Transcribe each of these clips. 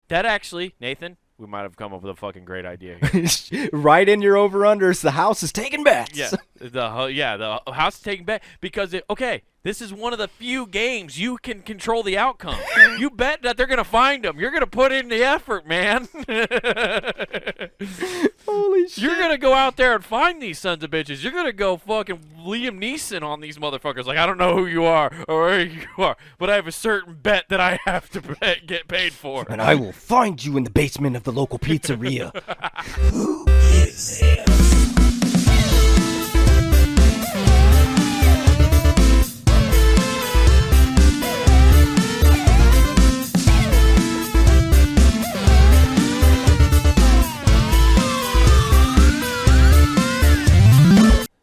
That actually, Nathan, we might have come up with a fucking great idea here. Right in your over-unders, the house is taking bets. Yeah, the house is taking bet because this is one of the few games you can control the outcome. You bet that they're gonna find them. You're gonna put in the effort, man. Holy shit! You're gonna go out there and find these sons of bitches. You're gonna go fucking Liam Neeson on these motherfuckers. Like, I don't know who you are or where you are, but I have a certain bet that I have to get paid for. And I will find you in the basement of the local pizzeria. Who gives a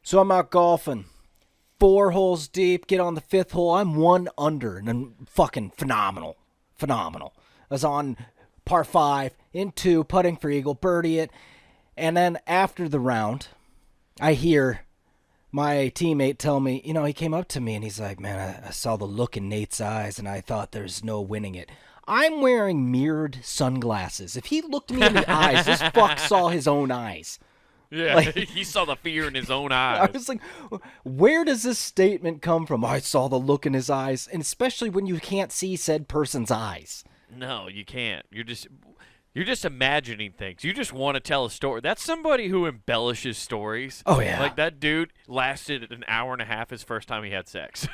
So I'm out golfing. 4 holes deep, get on the 5th hole. I'm 1 under, and I'm fucking phenomenal. Phenomenal. I was on par 5, in 2, putting for eagle, birdie it. And then after the round, I hear my teammate tell me, he came up to me and he's like, man, I saw the look in Nate's eyes and I thought there's no winning it. I'm wearing mirrored sunglasses. If he looked me in the eyes, this fuck saw his own eyes. Yeah, he saw the fear in his own eyes. I was like, where does this statement come from? I saw the look in his eyes, and especially when you can't see said person's eyes. No, you can't. You're just imagining things. You just want to tell a story. That's somebody who embellishes stories. Oh, yeah. Like that dude lasted an hour and a half his first time he had sex.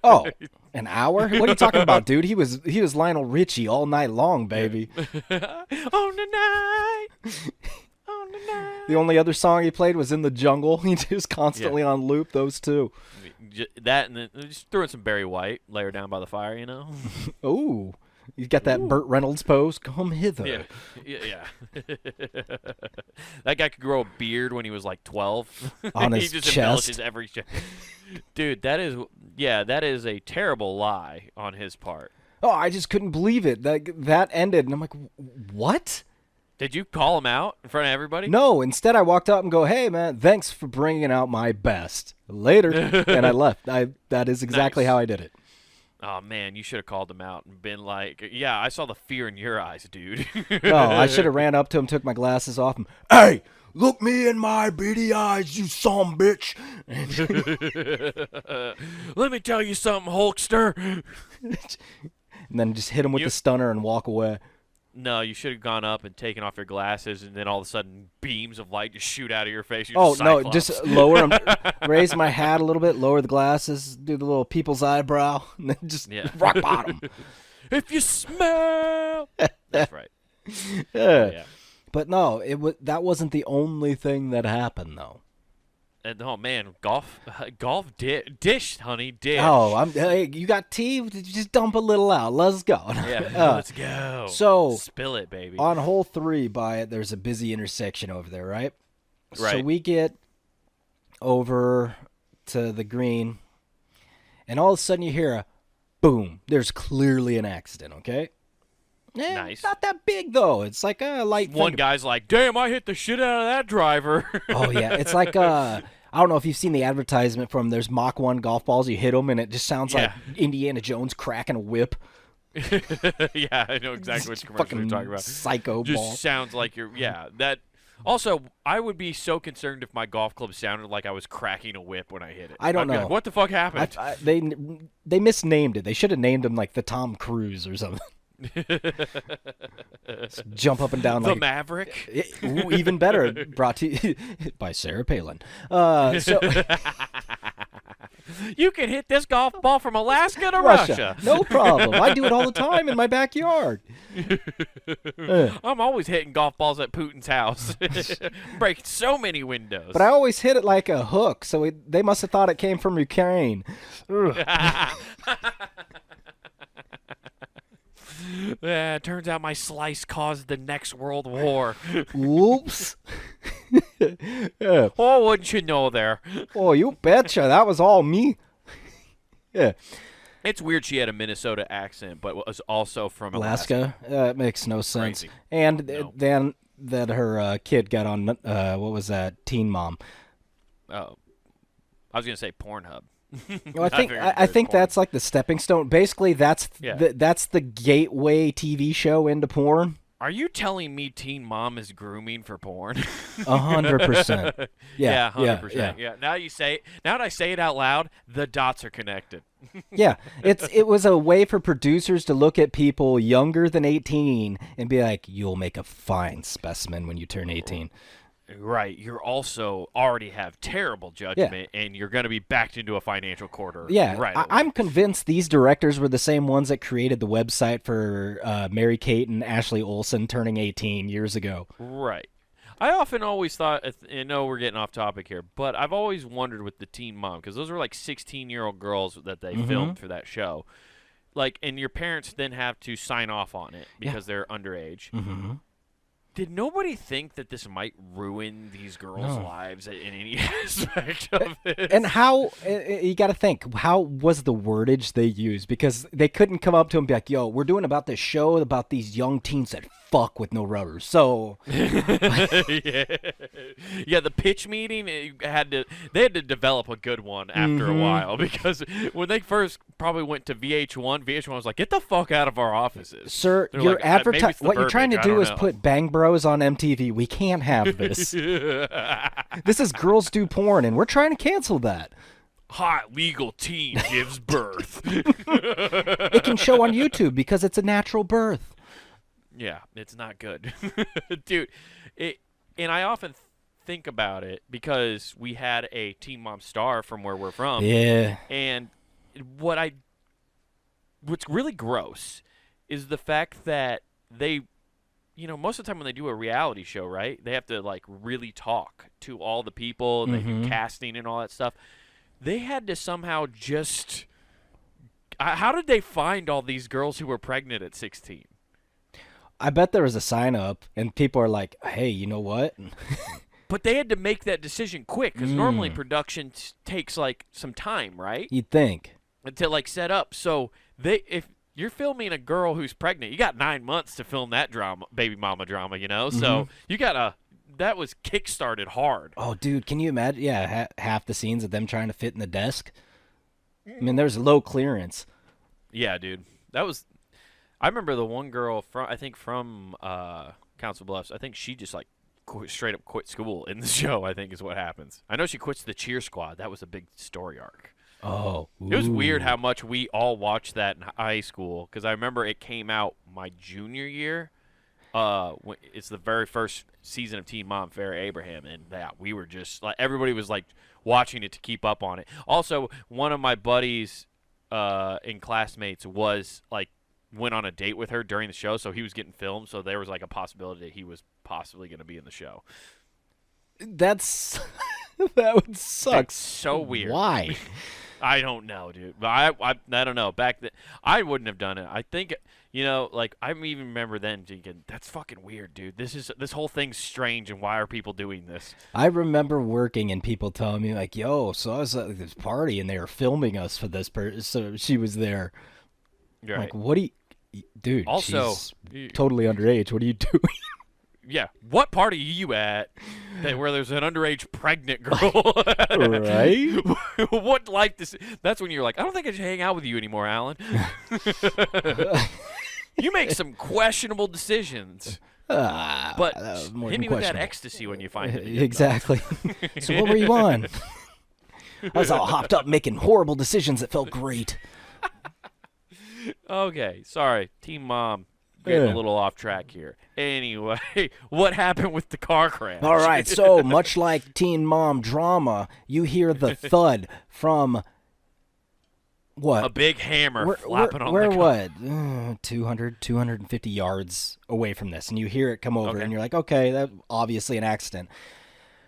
Oh, an hour? What are you talking about, dude? He was Lionel Richie all night long, baby. On the night. The only other song he played was In the Jungle. He was constantly on loop, those two. That and then just throw in some Barry White, lay her down by the fire, Ooh. You got that Burt Reynolds pose? Come hither. Yeah. That guy could grow a beard when he was like 12. On he his just chest. embellishes every Dude, that is a terrible lie on his part. Oh, I just couldn't believe it. That ended, and I'm like, what? Did you call him out in front of everybody? No, instead I walked up and go, hey, man, thanks for bringing out my best. Later. And I left. That is exactly how I did it. Oh, man, you should have called him out and been like, yeah, I saw the fear in your eyes, dude. No, I should have ran up to him, took my glasses off, and, hey, look me in my beady eyes, you son bitch. Let me tell you something, Hulkster. And then just hit him with the stunner and walk away. No, you should have gone up and taken off your glasses, and then all of a sudden beams of light just shoot out of your face. No, just lower them, raise my hat a little bit, lower the glasses, do the little people's eyebrow, and then just rock bottom. If you smell, that's right. Yeah. But no, that wasn't the only thing that happened though. And oh man, golf dish, honey, dish. Oh, hey, you got tea? Just dump a little out. Let's go. Yeah, let's go. So spill it, baby. On hole 3 by it, there's a busy intersection over there, right? Right. So we get over to the green, and all of a sudden you hear a boom. There's clearly an accident. Okay. Nice. Not that big though. It's like a light. One guy's like, "Damn, I hit the shit out of that driver." Oh yeah, it's like I don't know if you've seen the advertisement from. There's Mach 1 golf balls. You hit them, and it just sounds like Indiana Jones cracking a whip. Yeah, I know exactly which commercial you're talking about. Psycho just ball. Sounds like you're. Yeah, that. Also, I would be so concerned if my golf club sounded like I was cracking a whip when I hit it. I don't know. Like, what the fuck happened? They misnamed it. They should have named him like the Tom Cruise or something. Jump up and down the like Maverick. Ooh, even better. Brought to you by Sarah Palin. You can hit this golf ball from Alaska to Russia. No problem. I do it all the time in my backyard. I'm always hitting golf balls at Putin's house. Breaking so many windows. But I always hit it like a hook, so they must have thought it came from Ukraine. Turns out my slice caused the next world war. Whoops. Yeah. Oh, wouldn't you know there? Oh, you betcha. That was all me. Yeah. It's weird she had a Minnesota accent, but was also from Alaska. It makes no sense. Crazy. And then that her kid got on, what was that, Teen Mom. Oh, I was going to say Pornhub. Well, I I think figured I there's think porn. that's like the stepping stone. Basically, that's Yeah. that's the gateway TV show into porn. Are you telling me Teen Mom is grooming for porn? 100%. Yeah, 100%. Yeah. Now that I say it out loud, the dots are connected. Yeah, it was a way for producers to look at people younger than 18 and be like, "You'll make a fine specimen when you turn 18." Right. You're also already have terrible judgment, and you're going to be backed into a financial quarter. Yeah, Right. I'm convinced these directors were the same ones that created the website for Mary Kate and Ashley Olsen turning 18 years ago. Right. I often always thought, I know we're getting off topic here, but I've always wondered with the Teen Mom, because those were like 16-year-old girls that they filmed for that show. Like, and your parents then have to sign off on it because they're underage. Mm-hmm. Did nobody think that this might ruin these girls' lives in any aspect of it? And how you got to think, how was the wordage they used? Because they couldn't come up to him and be like, "Yo, we're doing about this show about these young teens that fuck with no rubbers." So yeah, the pitch meeting they had to develop a good one after a while, because when they first probably went to VH1 was like, "Get the fuck out of our offices, sir, They're you're like, maybe it's the what you're trying to verbiage, I do don't is know." put Bang Bros on MTV. We can't have this. This is Girls Do Porn, and we're trying to cancel that. Hot legal teen gives birth. It can show on YouTube because it's a natural birth. Yeah, it's not good, dude. And I often think about it because we had a Teen Mom star from where we're from. Yeah. And what's really gross is the fact that they, most of the time when they do a reality show, right, they have to like really talk to all the people and they do casting and all that stuff. They had to somehow just. How did they find all these girls who were pregnant at 16? I bet there was a sign up, and people are like, "Hey, you know what?" But they had to make that decision quick because normally production takes like some time, right? You'd think. To like set up. So if you're filming a girl who's pregnant, you got 9 months to film that drama, baby mama drama, So you gotta. That was kickstarted hard. Oh, dude, can you imagine? Yeah, half the scenes of them trying to fit in the desk. I mean, there's low clearance. Yeah, dude. That was. I remember the one girl from Council Bluffs. I think she just like straight up quit school in the show. I think is what happens. I know she quits the cheer squad. That was a big story arc. Oh, It was weird ooh. how much we all watched that in high school because I remember it came out my junior year. It's the very first season of Teen Mom, Farrah Abraham, and we were just like everybody was like watching it to keep up on it. Also, one of my buddies and classmates was like went on a date with her during the show, so he was getting filmed. So there was like a possibility that he was possibly going to be in the show. That would suck. It's so weird. Why? I don't know, dude. But I don't know. Back then, I wouldn't have done it. I think, like I even remember then thinking, that's fucking weird, dude. This whole thing's strange, and why are people doing this? I remember working and people telling me like, "Yo, so I was at this party and they were filming us for this person." So she was there. Right. Like, what do you, dude? Also, she's totally underage. What are you doing? Yeah. What party are you at where there's an underage pregnant girl? Right? What life this? That's when you're like, I don't think I should hang out with you anymore, Alan. You make some questionable decisions. But that was more hit than me with that questionable. ecstasy when you find it. Exactly. So what were you on? I was all hopped up making horrible decisions that felt great. Okay, sorry, Team Mom, getting Yeah. a little off track here. Anyway, what happened with the car crash? All right, so much like Teen Mom drama, you hear the thud from what? A big hammer We're flapping on the car. what? 200, 250 yards away from this, and you hear it come over, Okay. and you're like, okay, that's obviously an accident.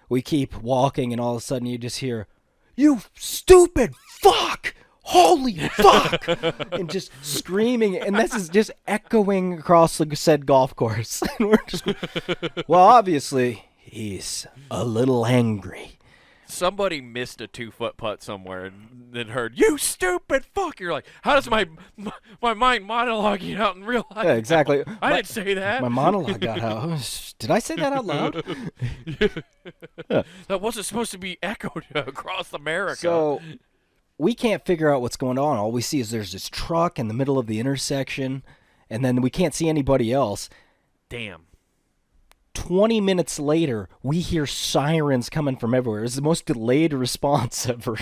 We keep walking, and all of a sudden you just hear, "You stupid fuck! Holy fuck!" and just screaming, and this is just echoing across the said golf course. And we're just, well, obviously he's a little angry. Somebody missed a 2-foot putt somewhere and then heard, "You stupid fuck!" You're like, how does my mind monologuing out in real life? Yeah, exactly. I didn't say that. My monologue got out. Did I say that out loud? That wasn't supposed to be echoed across America. So we can't figure out what's going on. All we see is there's this truck in the middle of the intersection, and then we can't see anybody else. Damn. 20 minutes later, we hear sirens coming from everywhere. It's the most delayed response ever.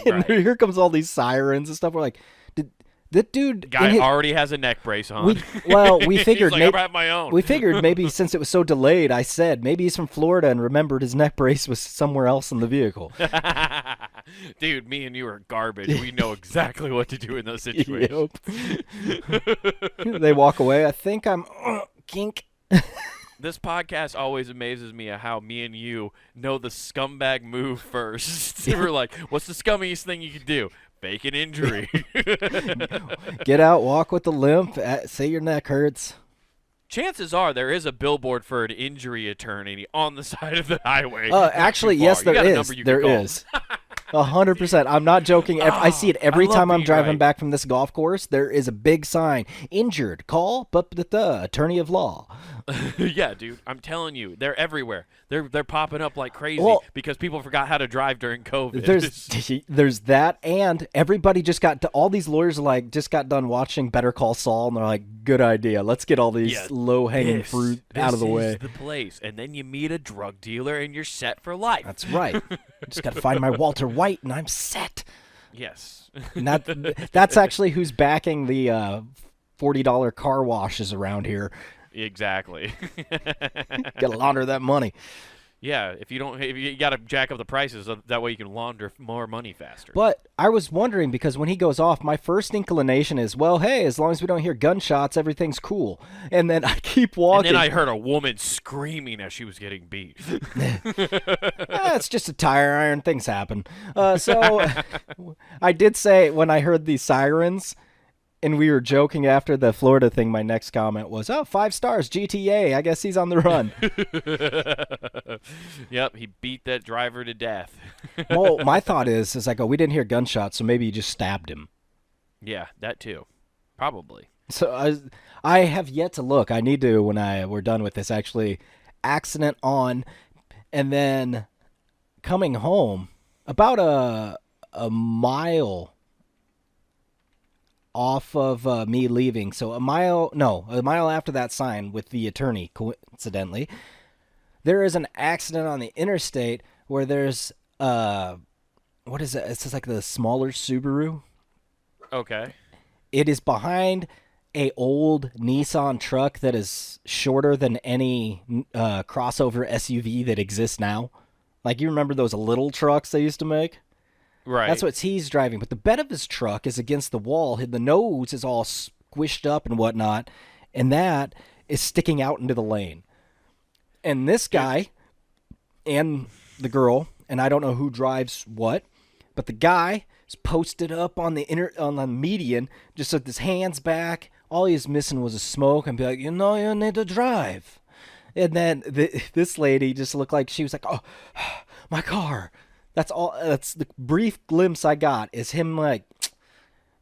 And here comes all these sirens and stuff. We're like, did that dude... Guy already has a neck brace on. We figured... He's like, I have my own. We figured maybe since it was so delayed, I said, maybe he's from Florida and remembered his neck brace was somewhere else in the vehicle. Dude, me and you are garbage. We know exactly what to do in those situations. They walk away. I think I'm... kink. This podcast always amazes me at how me and you know the scumbag move first. We're like, what's the scummiest thing you could do? Fake an injury. Get out, walk with a limp, say your neck hurts. Chances are there is a billboard for an injury attorney on the side of the highway. Actually, yes, there is. There is. 100%. I'm not joking. I see it every time I'm driving back from this golf course. There is a big sign. Injured. Call attorney of law. Yeah, dude. I'm telling you. They're everywhere. They're popping up like crazy because people forgot how to drive during COVID. There's that, and everybody all these lawyers just got done watching Better Call Saul, and they're like, good idea. Let's get all these low-hanging fruit out of the way. This is the place. And then you meet a drug dealer, and you're set for life. That's right. Just got to find my Walter White, and I'm set. Yes. And that's actually who's backing the $40 car washes around here. Exactly. Gotta launder that money. Yeah, if you got to jack up the prices, that way you can launder more money faster. But I was wondering, because when he goes off, my first inclination is, well, hey, as long as we don't hear gunshots, everything's cool. And then I keep walking. And then I heard a woman screaming as she was getting beat. It's just a tire iron. Things happen. So I did say when I heard these sirens, and we were joking after the Florida thing, my next comment was, 5 stars, GTA. I guess he's on the run. Yep, he beat that driver to death. Well, my thought is I go, we didn't hear gunshots, so maybe he just stabbed him. Yeah, that too. Probably. So I have yet to look. I need to, when we're done with this, actually, accident on, and then coming home, about a mile off of me leaving. So a mile after that sign with the attorney, coincidentally, there is an accident on the interstate where there's what is it? It's just like the smaller Subaru. Okay. It is behind a old Nissan truck that is shorter than any crossover SUV that exists now. Like, you remember those little trucks they used to make? Right. That's what he's driving. But the bed of his truck is against the wall. The nose is all squished up and whatnot, and that is sticking out into the lane. And this guy and the girl, and I don't know who drives what, but the guy is posted up on the median, just with his hands back. All he's missing was a smoke, and be like, you need to drive. And then this lady just looked like she was like, oh, my car. That's all. That's the brief glimpse I got, is him like,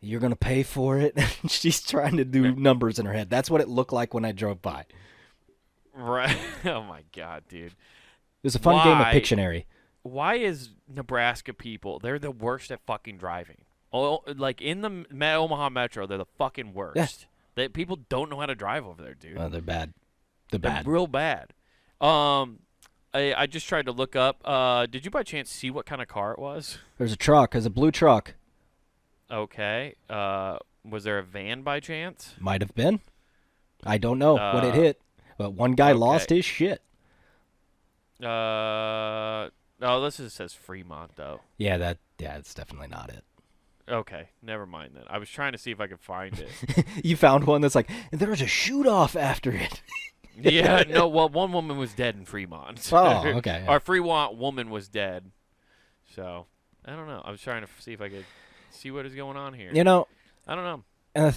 you're going to pay for it? She's trying to do numbers in her head. That's what it looked like when I drove by. Right. Oh, my God, dude. It was a fun game of Pictionary. Why is Nebraska people, they're the worst at fucking driving? Oh, like, in the Omaha Metro, they're the fucking worst. Yeah. People don't know how to drive over there, dude. They're bad. They're real bad. I just tried to look up. Did you by chance see what kind of car it was? There's a truck. There's a blue truck. Okay. Was there a van by chance? Might have been. I don't know what it hit. But one guy lost his shit. Oh, this just says Fremont, though. Yeah, it's definitely not it. Okay, never mind then. I was trying to see if I could find it. You found one that's like, there was a shoot-off after it. Yeah, no, well, one woman was dead in Fremont. Oh, okay. Our Fremont woman was dead. So, I don't know. I was trying to see if I could see what is going on here. You know, I don't know. And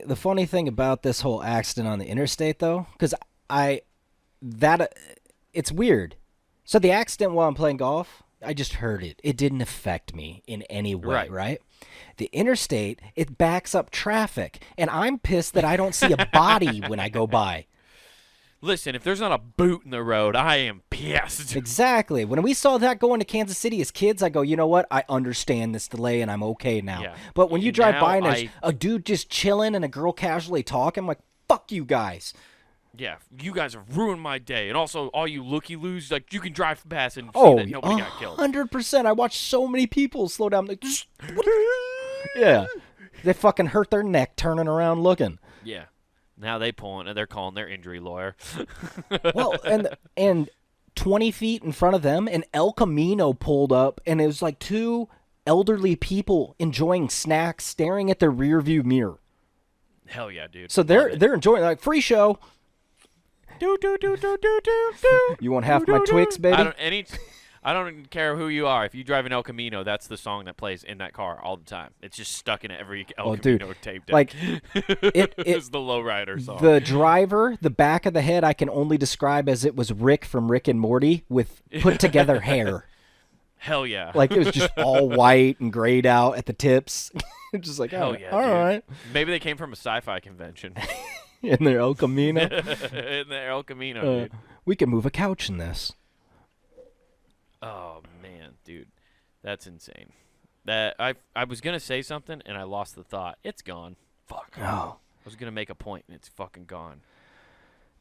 the funny thing about this whole accident on the interstate, though, because it's weird. So the accident while I'm playing golf, I just heard it. It didn't affect me in any way, right? The interstate, it backs up traffic, and I'm pissed that I don't see a body when I go by. Listen, if there's not a boot in the road, I am pissed. Exactly. When we saw that going to Kansas City as kids, I go, you know what? I understand this delay, and I'm okay now. Yeah. But when you drive Now by and there's a dude just chilling and a girl casually talking, I'm like, fuck you guys. Yeah, you guys have ruined my day. And also, all you looky-loos, like, you can drive past and see Oh, that nobody got killed. 100%. I watched so many people slow down. Like, yeah. They fucking hurt their neck turning around looking. Yeah. Now they're calling their injury lawyer. Well, and 20 feet in front of them, an El Camino pulled up, and it was like two elderly people enjoying snacks, staring at their rear view mirror. Hell yeah, dude. So they're enjoying, like, free show. Do. You want half my Twix, baby? I don't care who you are. If you drive an El Camino, that's the song that plays in that car all the time. It's just stuck in every El Camino tape deck. Like, it's the lowrider song. The driver, the back of the head, I can only describe as it was Rick from Rick and Morty with put together hair. Hell yeah. Like, it was just all white and grayed out at the tips. Just like, Hell oh, yeah, all dude. right. Maybe they came from a sci-fi convention. In their El Camino. In their El Camino, dude. We can move a couch in this. Oh man, dude, that's insane. That I was gonna say something and I lost the thought. It's gone. Fuck. Oh. I was gonna make a point and it's fucking gone.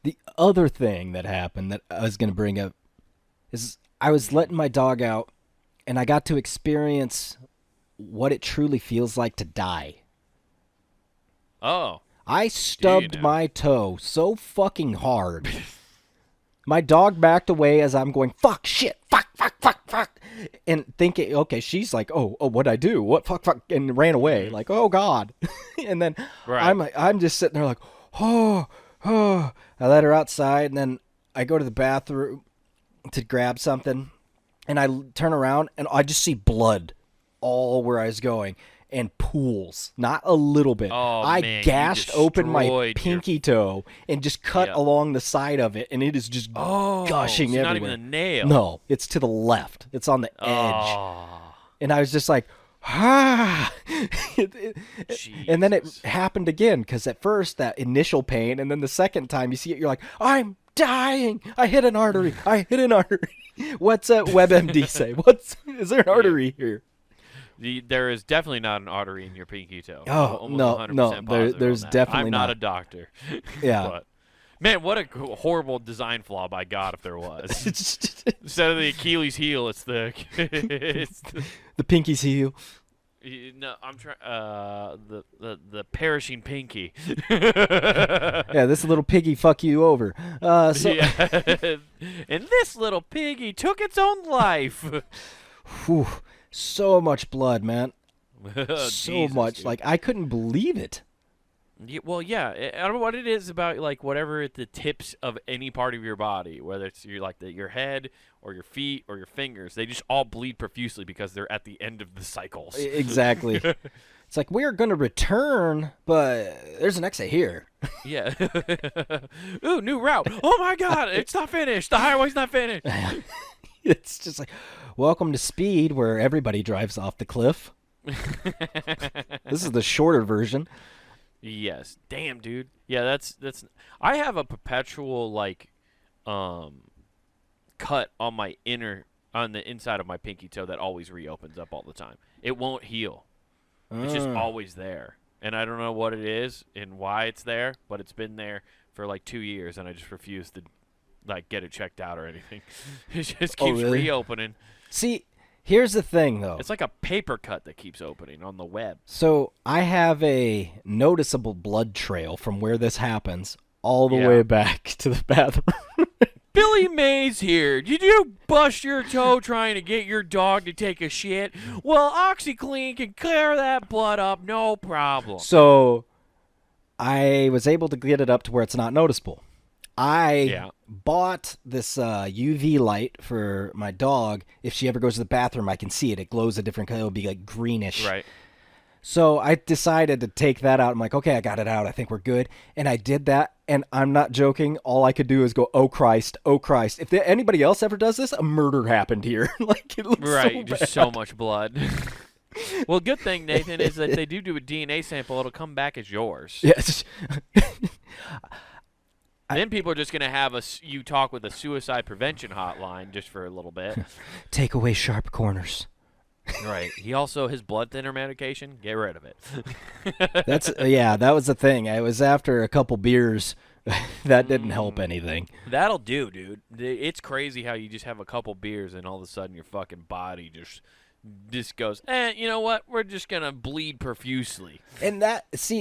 The other thing that happened that I was going to bring up is I was letting my dog out, and I got to experience what it truly feels like to die. Oh. I stubbed now. my toe so fucking hard. My dog backed away as I'm going, fuck, shit, fuck, and thinking, okay, she's like, oh, what'd I do? What, fuck, and ran away, like, oh, God. And then Right. I'm just sitting there like, oh. I let her outside, and then I go to the bathroom to grab something, and I turn around, and I just see blood all where I was going. And pools, not a little bit. Oh, I man, you gashed open my destroyed your- pinky toe and just cut Yeah. along the side of it, and it is just gushing it's everywhere. not even a nail. No, it's to the left. It's on the edge. Oh, And I was just like, ah. And then it Jesus. happened again, because at first, that initial pain, and then the second time you see it, you're like, I'm dying. I hit an artery. What's WebMD say? Is there an artery here? There is definitely not an artery in your pinky toe. Oh, I'm almost no, 100% no, positive there's on that. definitely I'm not not. a doctor. Yeah. But, man, what a horrible design flaw by God if there was. Instead of the Achilles heel, it's the The pinky's heel. no. I'm trying the perishing pinky. Yeah, this little piggy fuck you over. Yeah. And this little piggy took its own life. Whew, so much blood, man. So Jesus, much. dude. Like, I couldn't believe it. Well, yeah. I don't know what it is about, like, whatever at the tips of any part of your body, whether it's your head or your feet or your fingers, they just all bleed profusely because they're at the end of the cycles. Exactly. It's like, we're going to return, but there's an exit here. Yeah. Ooh, new route. Oh my God, it's not finished. The highway's not finished. It's just like, welcome to Speed, where everybody drives off the cliff. This is the shorter version. Yes. Damn, dude. Yeah, that's. I have a perpetual cut on the inside of my pinky toe that always reopens up all the time. It won't heal. It's just always there, and I don't know what it is and why it's there, but it's been there for like 2 years, and I just refuse to get it checked out or anything. It just keeps really? reopening. See, here's the thing, though. It's like a paper cut that keeps opening on the web. So I have a noticeable blood trail from where this happens all the Yeah. way back to the bathroom. Billy Mays here. Did you bust your toe trying to get your dog to take a shit? Well, OxyClean can clear that blood up, no problem. So I was able to get it up to where it's not noticeable. I bought this UV light for my dog. If she ever goes to the bathroom, I can see it. It glows a different color. It'll be like greenish. Right. So I decided to take that out. I'm like, okay, I got it out. I think we're good. And I did that, and I'm not joking. All I could do is go, oh, Christ, oh, Christ. If anybody else ever does this, a murder happened here. Like, it looks Right, so just bad. so much blood. Well, good thing, Nathan, is that they do a DNA sample. It'll come back as yours. Yes. Then people are just gonna have you talk with a suicide prevention hotline just for a little bit. Take away sharp corners. Right. He also his blood thinner medication. Get rid of it. That was the thing. It was after a couple beers that didn't help anything. That'll do, dude. It's crazy how you just have a couple beers and all of a sudden your fucking body just goes, you know what? We're just going to bleed profusely. And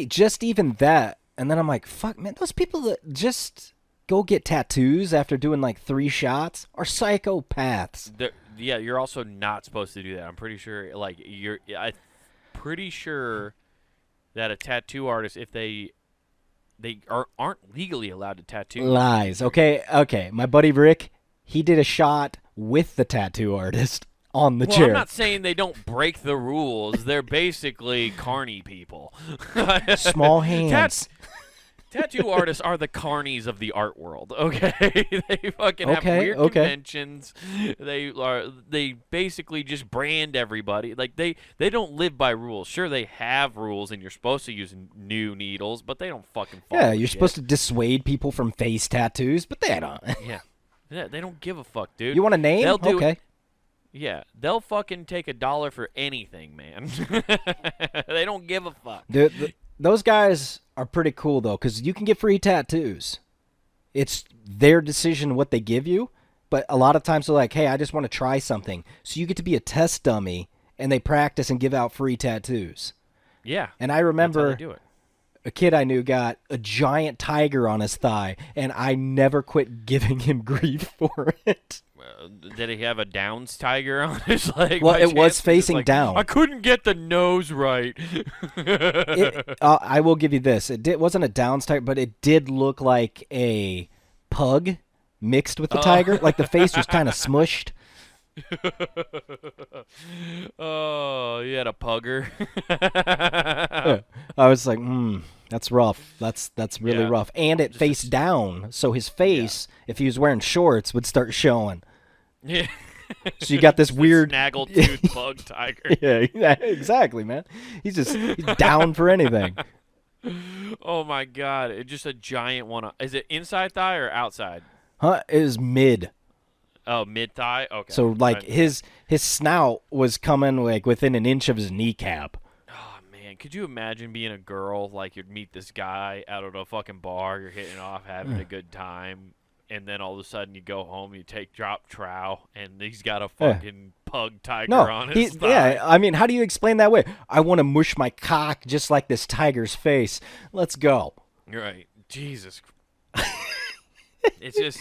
just even that. And then I'm like, fuck, man, those people that just go get tattoos after doing like 3 shots are psychopaths. Yeah, you're also not supposed to do that. I'm pretty sure, I'm pretty sure that a tattoo artist, if they aren't legally allowed to tattoo. Lies. Okay. My buddy Rick, he did a shot with the tattoo artist on the chair. I'm not saying they don't break the rules. They're basically carny people. Small hands. Tattoo artists are the carnies of the art world. Okay, they fucking have weird conventions. They basically just brand everybody. Like they don't live by rules. Sure, they have rules, and you're supposed to use new needles, but they don't fucking follow. Yeah, you're supposed to dissuade people from face tattoos, but they don't. Yeah, they don't give a fuck, dude. You want a name? They'll do okay. Yeah, they'll fucking take $1 for anything, man. They don't give a fuck. Dude, those guys are pretty cool, though, because you can get free tattoos. It's their decision what they give you, but a lot of times they're like, hey, I just want to try something. So you get to be a test dummy, and they practice and give out free tattoos. Yeah. And I remember that's how they do it. A kid I knew got a giant tiger on his thigh, and I never quit giving him grief for it. Did he have a Downs tiger on his leg? Well, it was facing down. I couldn't get the nose right. I will give you this. It wasn't a Downs tiger, but it did look like a pug mixed with the tiger. Like the face was kind of smushed. Oh, you had a pugger. I was like, that's rough. That's really rough. And it faced down, so his face, if he was wearing shorts, would start showing. Yeah. So you got this weird snaggletooth pug tiger. Yeah, exactly, man. He's down for anything. Oh my god! It's just a giant one. Is it inside thigh or outside? It was mid. Oh, mid thigh. Okay. So like his snout was coming like within an inch of his kneecap. Oh man, could you imagine being a girl, like you'd meet this guy out at a fucking bar, you're hitting it off, having a good time, and then all of a sudden you go home, you drop trow, and he's got a fucking pug tiger on his thigh. Yeah, I mean, how do you explain that way? I want to mush my cock just like this tiger's face. Let's go. Right. Jesus. It's just...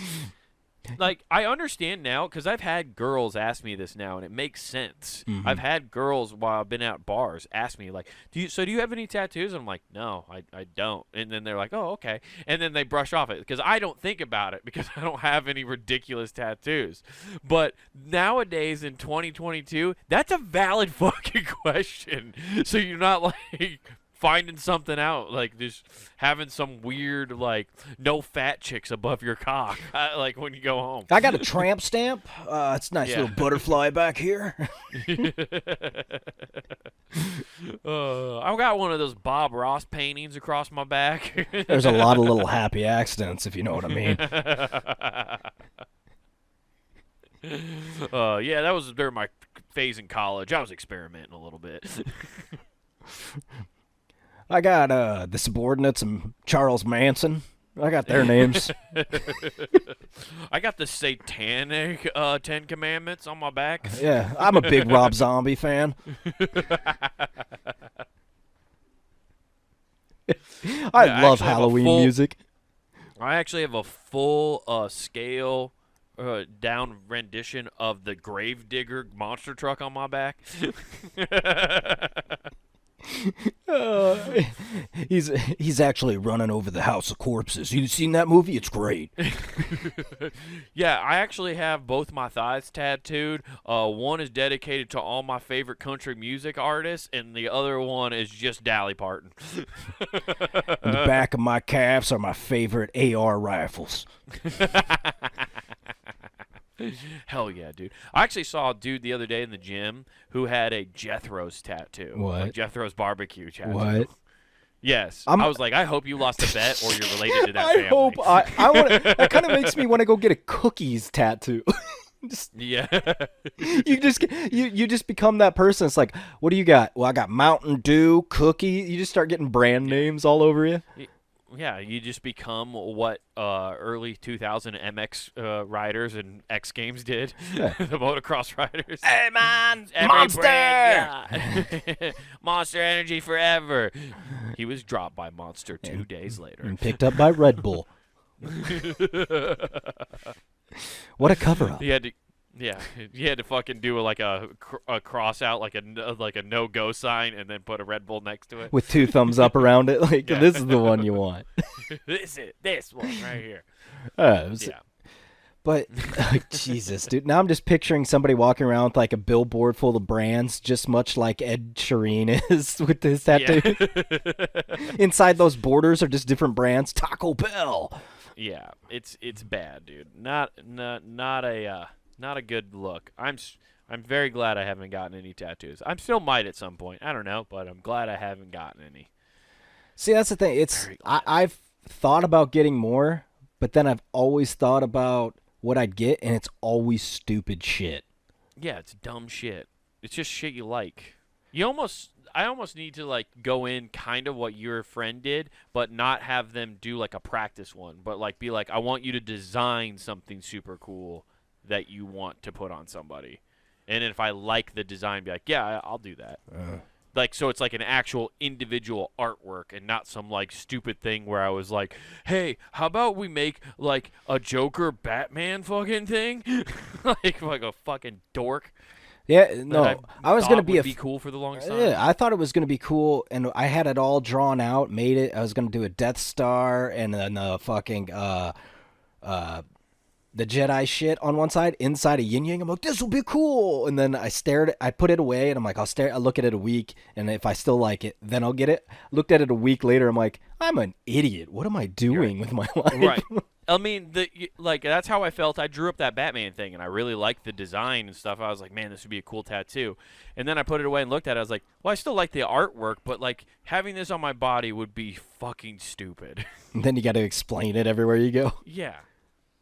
Like, I understand now, because I've had girls ask me this now, and it makes sense. Mm-hmm. I've had girls, while I've been at bars, ask me, like, do you have any tattoos? And I'm like, no, I don't. And then they're like, oh, okay. And then they brush off it, because I don't think about it, because I don't have any ridiculous tattoos. But nowadays, in 2022, that's a valid fucking question. So you're not, like... finding something out, like just having some weird, like, no fat chicks above your cock, like when you go home. I got a tramp stamp. It's a nice little butterfly back here. I've got one of those Bob Ross paintings across my back. There's a lot of little happy accidents, if you know what I mean. Yeah, that was during my phase in college. I was experimenting a little bit. I got the subordinates and Charles Manson. I got their names. I got the satanic 10 Commandments on my back. Yeah, I'm a big Rob Zombie fan. I love Halloween music. I actually have a full scale down rendition of the Gravedigger monster truck on my back. He's actually running over the House of Corpses. You seen that movie? It's great. Yeah, I actually have both my thighs tattooed. One is dedicated to all my favorite country music artists, and the other one is just Dolly Parton. In the back of my calves are my favorite AR rifles. Hell yeah, dude. I actually saw a dude the other day in the gym who had a Jethro's tattoo. What? Like Jethro's barbecue tattoo. What? Yes. I'm- I was like, I hope you lost a bet or you're related to that I family. hope I want. That kind of makes me want to go get a cookies tattoo. Yeah. You just become that person. It's like, what do you got? Well, I got Mountain Dew, cookie. You just start getting brand names all over you. Yeah, you just become what early 2000 MX riders and X Games did. Yeah. The motocross riders. Hey man, Every Monster! brand, yeah. Monster Energy forever. He was dropped by Monster 2 days later. And picked up by Red Bull. What a cover up. He had to fucking do like a cross out, like a no go sign, and then put a Red Bull next to it. With 2 thumbs up around it, like Yeah. this is the one you want. This one right here. Yeah. But Jesus, dude, now I'm just picturing somebody walking around with like a billboard full of brands, just much like Ed Sheeran is with his tattoo. Yeah. Inside those borders are just different brands. Taco Bell. Yeah, it's bad, dude. Not a good look. I'm very glad I haven't gotten any tattoos. I still might at some point. I don't know, but I'm glad I haven't gotten any. See, that's the thing. It's I've thought about getting more, but then I've always thought about what I'd get, and it's always stupid shit. Yeah, it's dumb shit. It's just shit you like. I almost need to like go in kind of what your friend did, but not have them do like a practice one, but like be like, I want you to design something super cool that you want to put on somebody. And if I like the design, be like, yeah, I'll do that. Like, so it's like an actual individual artwork and not some like stupid thing where I was like, hey, how about we make like a Joker Batman fucking thing? like a fucking dork. Yeah, no, I was gonna be cool for the longest time. Yeah, I thought it was gonna be cool, and I had it all drawn out, made it. I was gonna do a Death Star and then the fucking the Jedi shit on one side, inside a yin yang. I'm like, this will be cool. And then I put it away, and I'm like, I'll look at it a week, and if I still like it, then I'll get it. Looked at it a week later, I'm like, I'm an idiot. What am I doing with my life? Right. I mean, that's how I felt. I drew up that Batman thing, and I really liked the design and stuff. I was like, man, this would be a cool tattoo. And then I put it away and looked at it. I was like, well, I still like the artwork, but like having this on my body would be fucking stupid. And then you got to explain it everywhere you go. Yeah.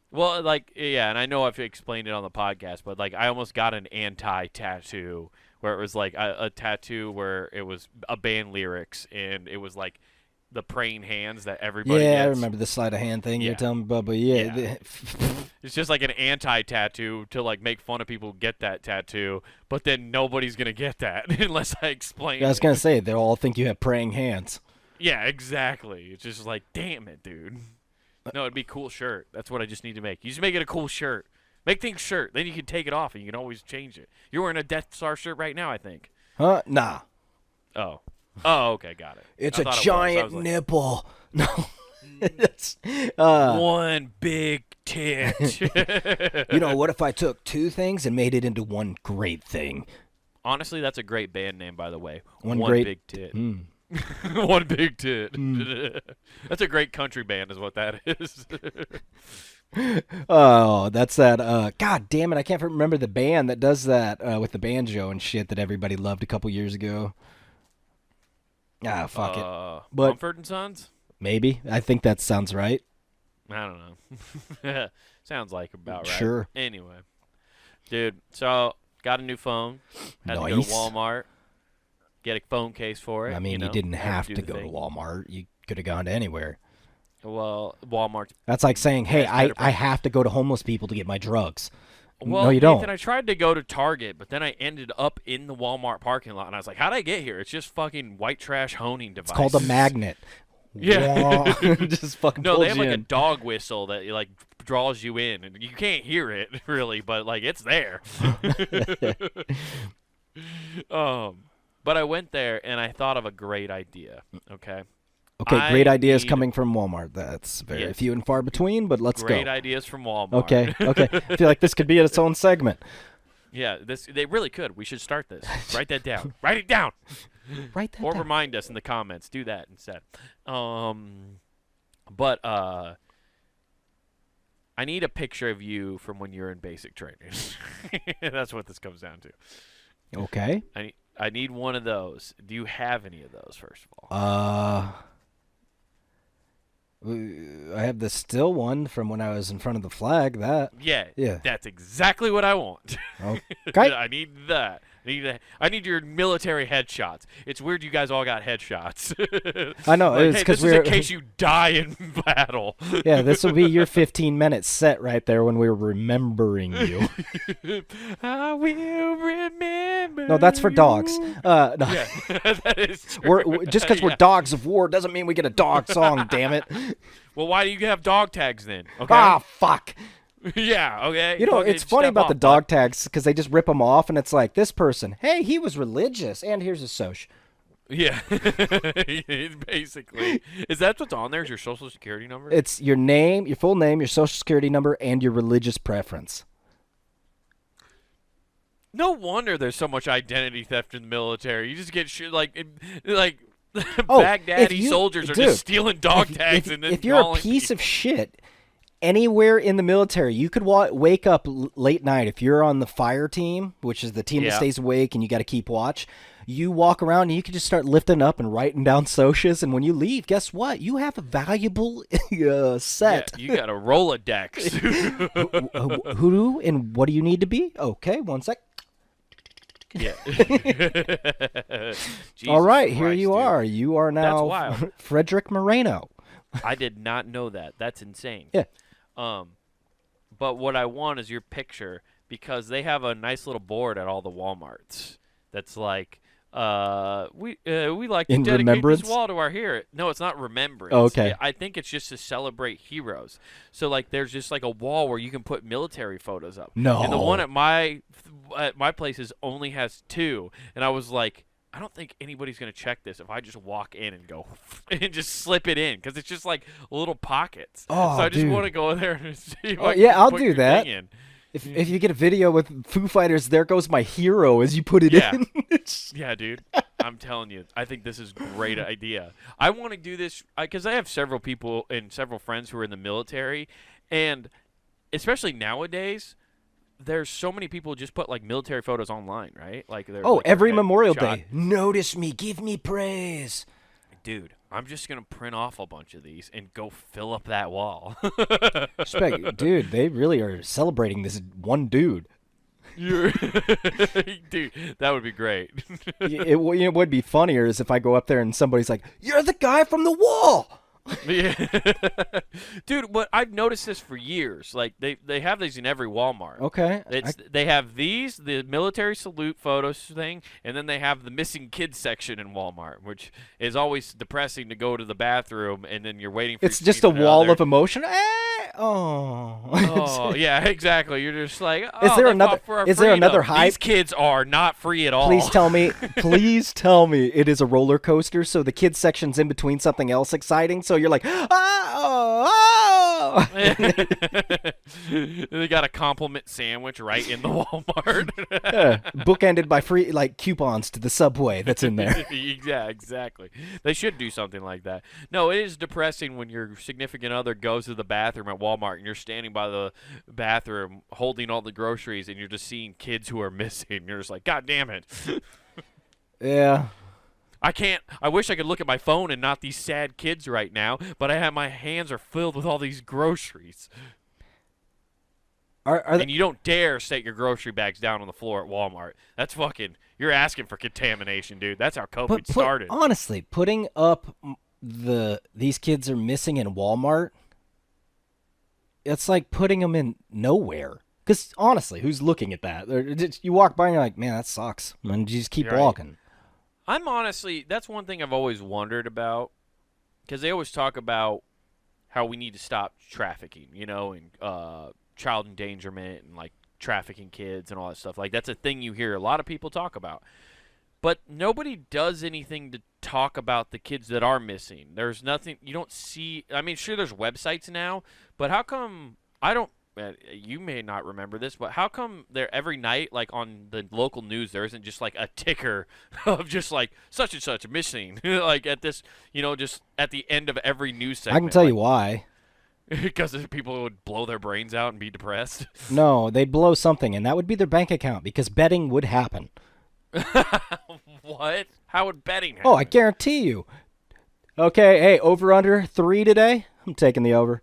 Well, like, yeah, and I know I've explained it on the podcast, but like I almost got an anti-tattoo where it was like a tattoo where it was a band lyrics, and it was like the praying hands that everybody Yeah, gets. I remember the sleight of hand thing Yeah. you're telling me about, but yeah. Yeah. It's just like an anti-tattoo to like make fun of people who get that tattoo, but then nobody's gonna get that unless I explain. I was it. gonna say they'll all think you have praying hands. Yeah, exactly. It's just like, damn it, dude. No, it'd be a cool shirt. That's what I just need to make. You just make it a cool shirt. Make things shirt. Then you can take it off and you can always change it. You're wearing a Death Star shirt right now, I think. Huh? Nah. Oh. Oh, okay, got it. It's I a thought it was. I giant was like, nipple. No. It's, one big tit. you know, what if I took 2 things and made it into one great thing? Honestly, that's a great band name, by the way. One great- big tit. Mm. One big tit. That's a great country band, is what that is. Oh, that's that. God damn it. I can't remember the band that does that with the banjo and shit that everybody loved a couple years ago. Ah, fuck it. But- Mumford and Sons? Maybe. I think that sounds right. I don't know. Sounds like about right. Sure. Anyway, dude, so got a new phone. Had to go to Nice. Walmart. Get a phone case for it. I mean, you know, didn't had have do to the go to thing. Walmart. You could have gone to anywhere. Well, Walmart. That's like saying, hey, That's better I have to go to homeless people to get my drugs. Well, no, you Nathan, don't. I tried to go to Target, but then I ended up in the Walmart parking lot, and I was like, how'd I get here? It's just fucking white trash honing device. It's called a magnet. Yeah. Just fucking No, pulls they have you like a in. dog whistle that like draws you in, and you can't hear it really, but like it's there. But I went there and I thought of a great idea. Okay. Okay, great I ideas need- coming from Walmart. That's very Yes. few and far between, but let's Great go. ideas from Walmart. Okay, okay. I feel like this could be its own segment. Yeah, they really could. We should start this. Write that down. Write it down. Right that Or down. remind us in the comments. Do that instead. But I need a picture of you from when you're in basic training. That's what this comes down to. Okay. I need one of those. Do you have any of those, first of all? I have the still one from when I was in front of the flag. Yeah. Yeah. That's exactly what I want. Okay. I need that. I need your military headshots. It's weird you guys all got headshots. I know, Like, it's hey, 'cause this is in we're- case you die in battle. Yeah, this will be your 15-minute set right there when we're remembering you. I will remember. No, that's for dogs. you. No. Yeah, that is true. Just because we're Yeah. dogs of war doesn't mean we get a dog song. Damn it! Well, why do you have dog tags then? Okay. Ah, fuck. Yeah. Okay. You know, Fucking it's funny step about the off, dog bud. tags because they just rip them off, and it's like this person. Hey, he was religious, and here's his soch. Yeah. Basically, is that what's on there? Is your social security number? It's your name, your full name, your social security number, and your religious preference. No wonder there's so much identity theft in the military. You just get shit like Oh, Baghdadi if you- soldiers are dude, just stealing dog tags and then if you're a calling piece of people. shit anywhere in the military, you could wake up late night. If you're on the fire team, which is the team that Yeah. stays awake and you got to keep watch, you walk around and you can just start lifting up and writing down socias. And when you leave, guess what? You have a valuable set. Yeah, you got a Rolodex. Who and what do you need to be? Okay, one sec. Yeah. All right, Jesus here Christ, you dude. are. You are now wild. Frederick Moreno. I did not know that. That's insane. Yeah. But what I want is your picture because they have a nice little board at all the Walmarts that's like, we like to In dedicate remembrance? this wall to our hero. No, it's not remembrance. Oh, okay. I think it's just to celebrate heroes. So like, there's just like a wall where you can put military photos up. No. And the one at my places only has 2, and I was like, I don't think anybody's gonna check this if I just walk in and go and just slip it in because it's just like little pockets. Oh, so I just dude. want to go in there and see if Oh, I can yeah, I'll put do your that. thing in. If you get a video with Foo Fighters, there goes my hero as you put it Yeah. in. Yeah, dude. I'm telling you, I think this is a great idea. I want to do this because I have several people and several friends who are in the military, and especially nowadays, there's so many people who just put like military photos online, right? Like they're Oh, like, their every head Memorial shot. Day. Notice me, give me praise. Dude, I'm just gonna print off a bunch of these and go fill up that wall. Respect, dude. They really are celebrating this one dude. Dude, that would be great. It would be funnier is if I go up there and somebody's like, "You're the guy from the wall." Yeah. Dude, what I've noticed this for years. Like they have these in every Walmart. Okay. They have these, the military salute photos thing, and then they have the missing kids section in Walmart, which is always depressing to go to the bathroom and then you're waiting for It's your just a significant wall other. of emotion. Oh. Oh, yeah, exactly. You're just like, oh, Is there they another- fought for our is there another freedom. hype? These kids are not free at all. Please tell me it is a roller coaster. So the kids section's in between something else exciting. So you're like, oh. They got a compliment sandwich right in the Walmart. Bookended by free like coupons to the Subway that's in there. Yeah, exactly. They should do something like that. No, it is depressing when your significant other goes to the bathroom at Walmart and you're standing by the bathroom holding all the groceries and you're just seeing kids who are missing. You're just like, God damn it. Yeah. I wish I could look at my phone and not these sad kids right now, but my hands are filled with all these groceries. Are And you don't dare set your grocery bags down on the floor at Walmart. That's you're asking for contamination, dude. That's how COVID started. Honestly, putting up these kids are missing in Walmart, it's like putting them in nowhere. Because honestly, who's looking at that? You walk by and you're like, man, that sucks. And you just keep You're right. walking. That's one thing I've always wondered about, because they always talk about how we need to stop trafficking, and child endangerment and like trafficking kids and all that stuff. Like that's a thing you hear a lot of people talk about. But nobody does anything to talk about the kids that are missing. There's nothing you don't see. I mean, sure, there's websites now, but how come you may not remember this, but how come there every night, like on the local news, there isn't just like a ticker of just like such and such missing, like at this, just at the end of every news segment? I can tell you why. Because people would blow their brains out and be depressed. No, they'd blow something, and that would be their bank account because betting would happen. What? How would betting happen? Oh, I guarantee you. Okay, hey, over under 3 today. I'm taking the over.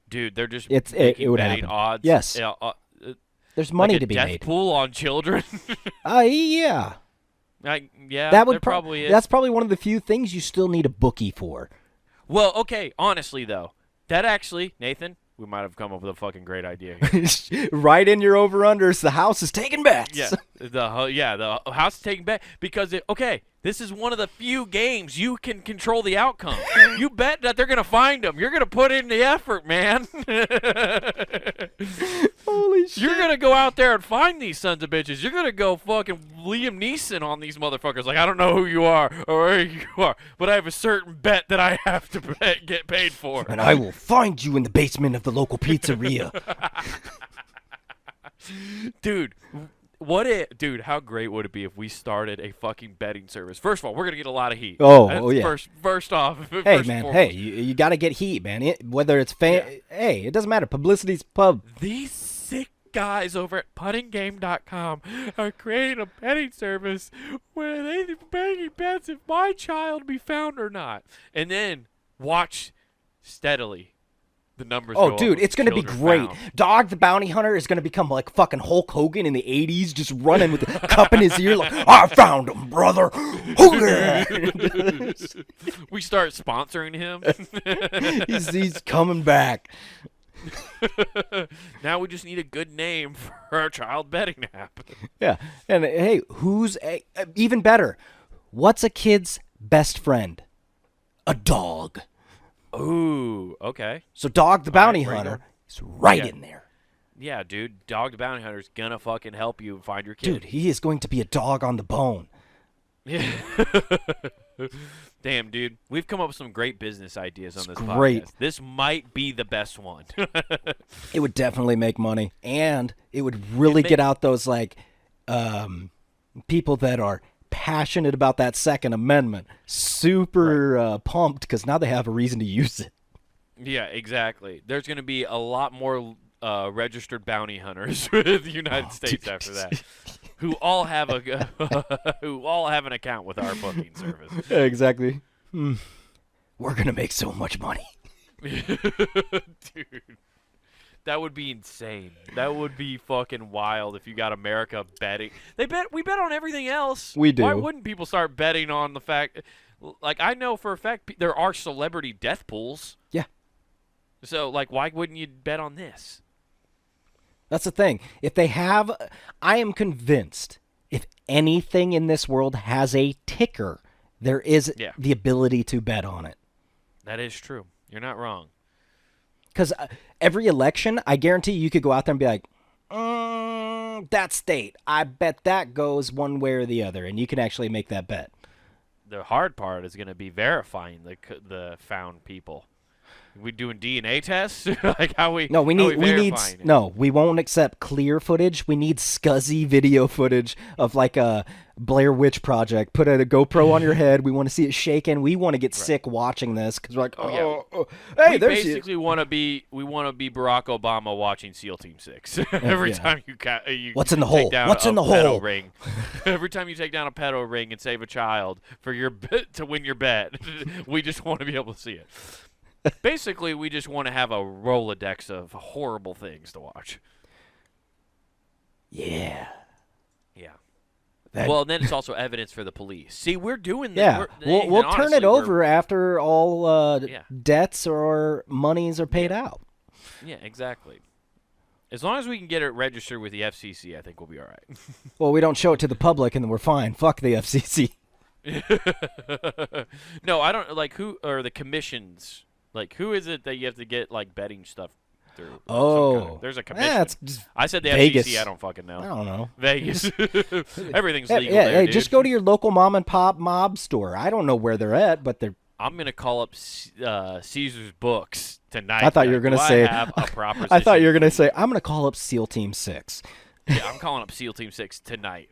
Dude, they're just It making would betting happen. odds. Yes. Yeah, There's money like a to be death made. pool on children. Yeah. Yeah, That would there probably is. That's probably one of the few things you still need a bookie for. Well, okay, honestly though, that actually, Nathan, we might have come up with a fucking great idea here. Right in your over unders, the house is taking bets. Yeah, the house is taking bet because this is one of the few games you can control the outcome. You bet that they're gonna find them. You're gonna put in the effort, man. Holy shit. You're gonna go out there and find these sons of bitches. You're gonna go fucking Liam Neeson on these motherfuckers. Like, I don't know who you are or where you are, but I have a certain bet that I have to get paid for. And I will find you in the basement of the local pizzeria. Dude, how great would it be if we started a fucking betting service? First of all, we're gonna get a lot of heat. Oh, yeah. First off, Hey, first man, and hey, foremost. you got to get heat, man. Whether it's hey, it doesn't matter. Publicity's pub. These sick guys over at puttinggame.com are creating a betting service where they're making bets if my child be found or not. And then watch steadily the numbers go Oh, up dude, of it's going to be children great. found. Dog the Bounty Hunter is going to become like fucking Hulk Hogan in the 80s, just running with the cup in his ear like, I found him, brother. Oh, yeah. We start sponsoring him. he's coming back. Now we just need a good name for our child betting app. Yeah. And hey, even better? What's a kid's best friend? A dog. Ooh, okay. So Dog the Bounty where you Hunter going? is right Yeah. in there. Yeah, dude, Dog the Bounty Hunter's gonna fucking help you find your kid. Dude, he is going to be a dog on the bone. Yeah. Damn, dude. We've come up with some great business ideas on this great. podcast. This might be the best one. It would definitely make money, and it would really get out those like people that are passionate about that Second Amendment, super pumped because now they have a reason to use it. Yeah, exactly. There's going to be a lot more registered bounty hunters with the United States after that, who all have who all have an account with our booking service. Yeah, exactly. We're gonna make so much money. Dude, that would be insane. That would be fucking wild if you got America betting. We bet on everything else. We do. Why wouldn't people start betting on the fact? Like, I know for a fact there are celebrity death pools. Yeah. So, like, why wouldn't you bet on this? That's the thing. If they have, I am convinced if anything in this world has a ticker, there is the ability to bet on it. That is true. You're not wrong. Because every election, I guarantee you could go out there and be like, that state, I bet that goes one way or the other, and you can actually make that bet. The hard part is going to be verifying the found people. We doing DNA tests? Like how we? No, we need verifying it? no. We won't accept clear footage. We need scuzzy video footage of like a Blair Witch Project. Put a GoPro on your head. We want to see it shaking. We want to get sick watching this because we're like, hey, we there's basically want to be Barack Obama watching SEAL Team 6 every time you What's in the take hole? down What's a in the pedo hole? ring. Every time you take down a pedo ring and save a child for your to win your bet, we just want to be able to see it. Basically, we just want to have a Rolodex of horrible things to watch. Yeah. Yeah. That- Well, and then it's also evidence for the police. See, we're doing that. Yeah, we'll turn it over after all Yeah. debts or monies are paid out. Yeah, exactly. As long as we can get it registered with the FCC, I think we'll be all right. Well, we don't show it to the public, and then we're fine. Fuck the FCC. No, I don't like who are the commissions. Like, who is it that you have to get like betting stuff through? There's a commission. Yeah, it's just I said the Vegas. FCC. I don't fucking know. I don't know. Vegas. Everything's Hey, legal yeah, there, hey, dude. just go to your local mom and pop mob store. I don't know where they're at, but they're. I'm gonna call up Caesar's Books tonight. I thought you were gonna Do say. I have a proposition? I thought you were gonna say I'm gonna call up SEAL Team 6. Yeah, I'm calling up SEAL Team 6 tonight.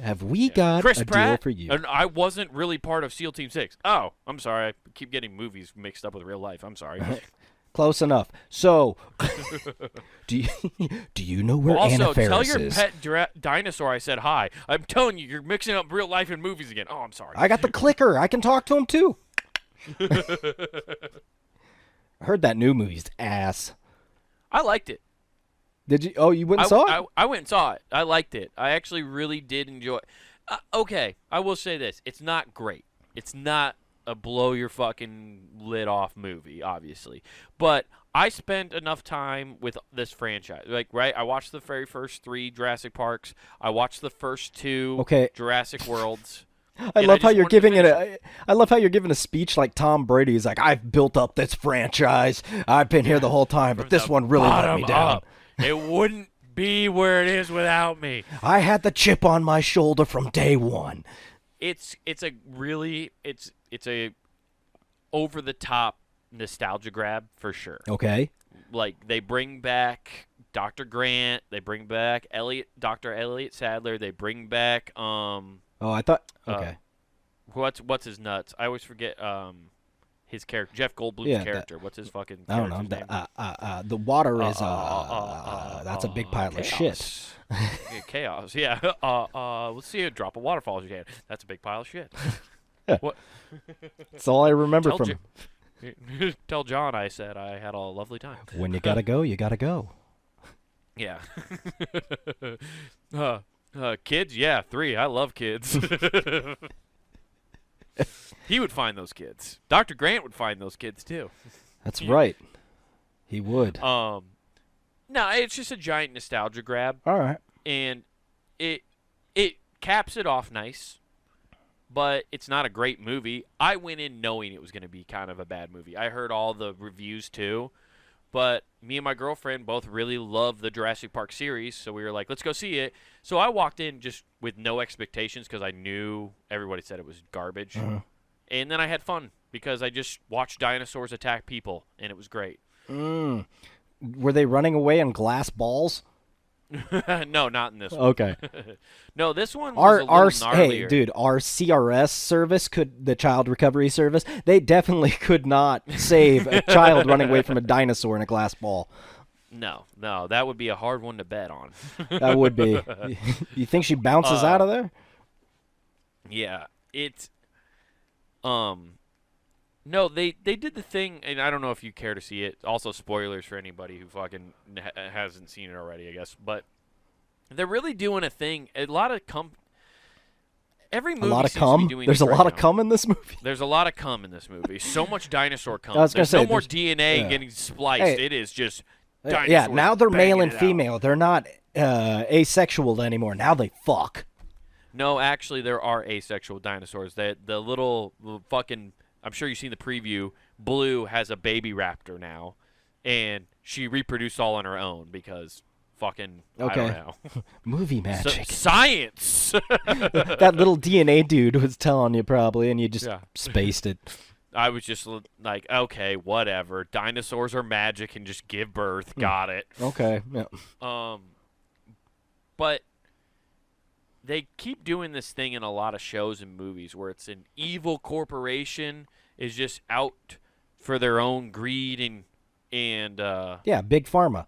Have we got Chris a Pratt? deal for you? And I wasn't really part of SEAL Team 6. Oh, I'm sorry. I keep getting movies mixed up with real life. I'm sorry. Close enough. So, do you know where Anna Also, Faris tell your is? pet dinosaur I said hi. I'm telling you, you're mixing up real life and movies again. Oh, I'm sorry. I got the clicker. I can talk to him too. I heard that new movie's ass. I liked it. Did you? Oh, you went and saw it? I went and saw it. I liked it. I actually really did enjoy it. Okay, I will say this. It's not great. It's not a blow your fucking lid off movie, obviously. But I spent enough time with this franchise. Like, right? I watched the very first 3 Jurassic Parks. I watched the first 2 Jurassic Worlds. I love how you're giving it I love how you're giving a speech like Tom Brady. He's like, I've built up this franchise. I've been here the whole time, but this one really let me down. Up. It wouldn't be where it is without me. I had the chip on my shoulder from day one. It's a over the top nostalgia grab for sure. Okay. Like they bring back Dr. Grant, they bring back Dr. Elliot Sadler, they bring back Oh, I thought okay. What's his nuts? I always forget his character, Jeff Goldblum's character. What's his fucking I don't know. name? The water is that's a big pile of shit. Chaos. Yeah. Let's see a drop of waterfall as you can. That's a big pile of shit. What? That's all I remember from Tell John I said I had a lovely time. When you gotta go, you gotta go. Yeah. Kids, yeah, 3. I love kids. He would find those kids. Dr. Grant would find those kids too. That's right. He would. No, it's just a giant nostalgia grab. All right. And it caps it off nice, but it's not a great movie. I went in knowing it was going to be kind of a bad movie. I heard all the reviews too, but me and my girlfriend both really love the Jurassic Park series, so we were like, let's go see it. So I walked in just with no expectations because I knew everybody said it was garbage. Uh-huh. And then I had fun because I just watched dinosaurs attack people, and it was great. Were they running away on glass balls? No, not in this one. Okay. No, this one was a little gnarlier. Hey, dude, our CRS service, the child recovery service, they definitely could not save a child running away from a dinosaur in a glass ball. No, that would be a hard one to bet on. That would be. You think she bounces out of there? Yeah, it's no, they did the thing, and I don't know if you care to see it. Also, spoilers for anybody who fucking hasn't seen it already, I guess. But they're really doing a thing. A lot of every movie a lot of seems cum. to be doing There's this a right lot of now. cum in this movie. There's a lot of cum in this movie. So much dinosaur cum. I was gonna There's say, no more there's- DNA yeah. getting spliced. Hey, it is just yeah, dinosaurs now they're male banging and it out. female. They're not asexual anymore. Now they fuck. No, actually, there are asexual dinosaurs. The little fucking, I'm sure you've seen the preview, Blue has a baby raptor now, and she reproduced all on her own because fucking, I don't know. Movie magic. Science! That little DNA dude was telling you probably, and you just Yeah. spaced it. I was just like, okay, whatever. Dinosaurs are magic and just give birth. Got it. Okay. Yeah. But they keep doing this thing in a lot of shows and movies where it's an evil corporation is just out for their own greed and Yeah, big pharma.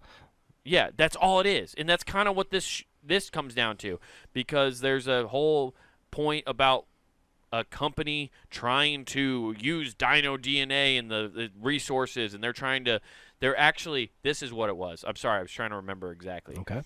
yeah, that's all it is. And that's kind of what this comes down to, because there's a whole point about a company trying to use dino DNA and the resources, and they're actually, this is what it was. I'm sorry, I was trying to remember exactly. Okay.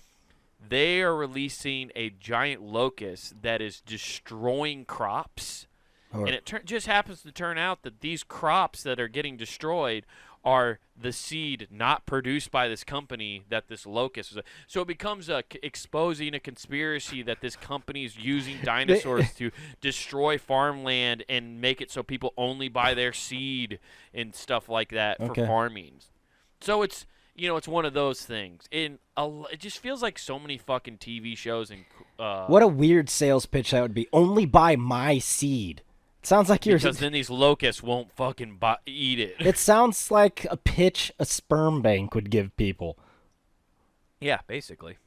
They are releasing a giant locust that is destroying crops. Or- And it just happens to turn out that these crops that are getting destroyed are the seed not produced by this company that this locust is. So it becomes exposing a conspiracy that this company is using dinosaurs to destroy farmland and make it so people only buy their seed and stuff like that for Okay. farming. So it's, it's one of those things. And it just feels like so many fucking TV shows and What a weird sales pitch that would be. Only buy my seed. It sounds like you're. because then these locusts won't fucking eat it. It sounds like a pitch a sperm bank would give people. Yeah, basically.